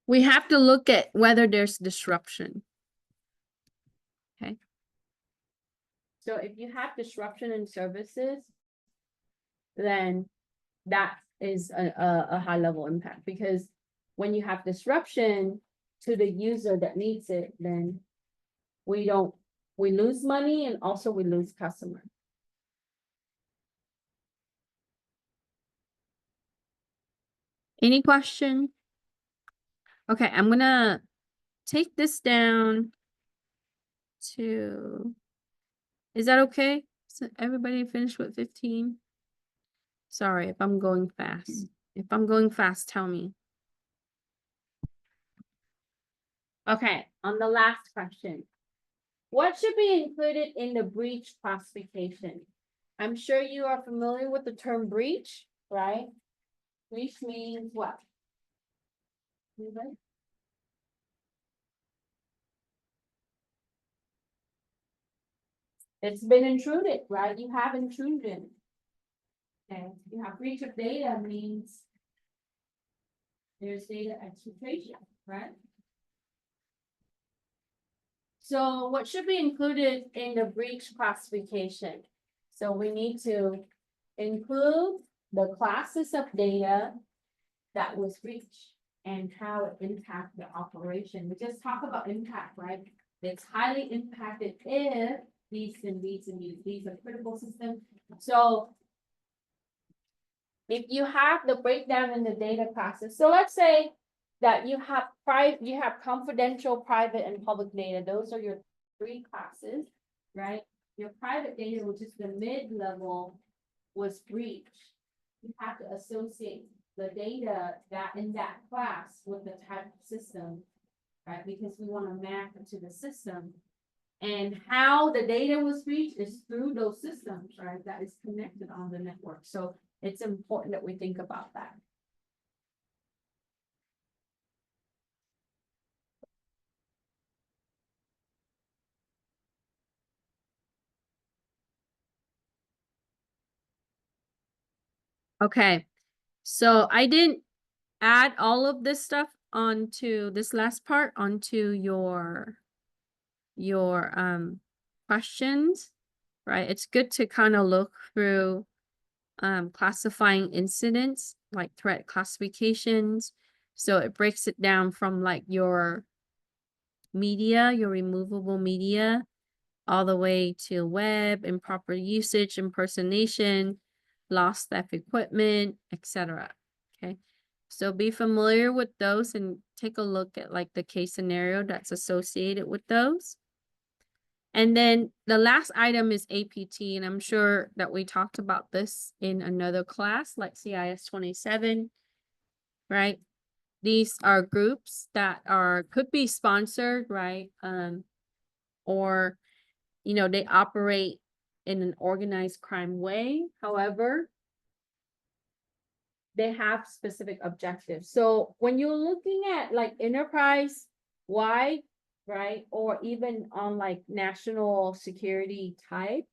we have to look at whether there's disruption. Okay. So if you have disruption in services, then that is a high level impact, because when you have disruption to the user that needs it, then we lose money and also we lose customer. Any question? Okay, I'm gonna take this down to, is that okay? So everybody finished with 15? Sorry if I'm going fast. If I'm going fast, tell me. Okay, on the last question. What should be included in the breach classification? I'm sure you are familiar with the term breach, right? Breach means what? Anybody? It's been intruded, right? You have intrusion. Okay, you have breach of data means there's data exfiltration, right? So what should be included in the breach classification? So we need to include the classes of data that was breached and how it impacted the operation. We just talk about impact, right? It's highly impacted if these and these and these are critical systems. So if you have the breakdown in the data classes, so let's say that you have confidential, private, and public data. Those are your three classes, right? Your private data, which is the mid-level, was breached. You have to associate the data that in that class with the type of system, right? Because we want to map it to the system. And how the data was breached is through those systems, right? That is connected on the network. So it's important that we think about that. Okay, so I didn't add all of this stuff onto this last part onto your questions, right? It's good to kind of look through classifying incidents like threat classifications. So it breaks it down from like your media, your removable media, all the way to web, improper usage, impersonation, lost theft equipment, etc. Okay. So be familiar with those and take a look at like the case scenario that's associated with those. And then the last item is APT, and I'm sure that we talked about this in another class like CIS27, right? These are groups that could be sponsored, right? Or they operate in an organized crime way. However, they have specific objectives. So when you're looking at like enterprise wide, right, or even on like national security type,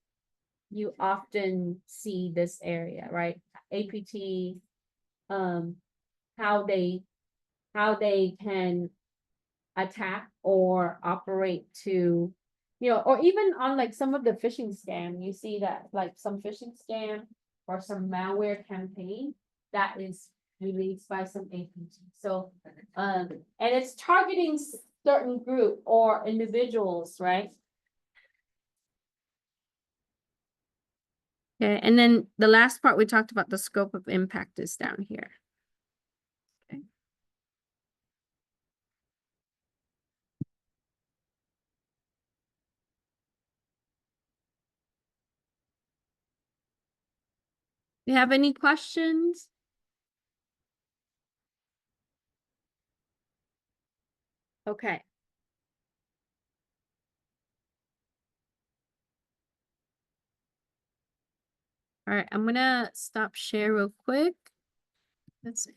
you often see this area, right? APT, how they can attack or operate to, or even on like some of the phishing scam, you see that like some phishing scam or some malware campaign that is released by some APT. So, and it's targeting certain group or individuals, right? Okay, and then the last part we talked about the scope of impact is down here. Okay. You have any questions? Okay. All right, I'm gonna stop share real quick. That's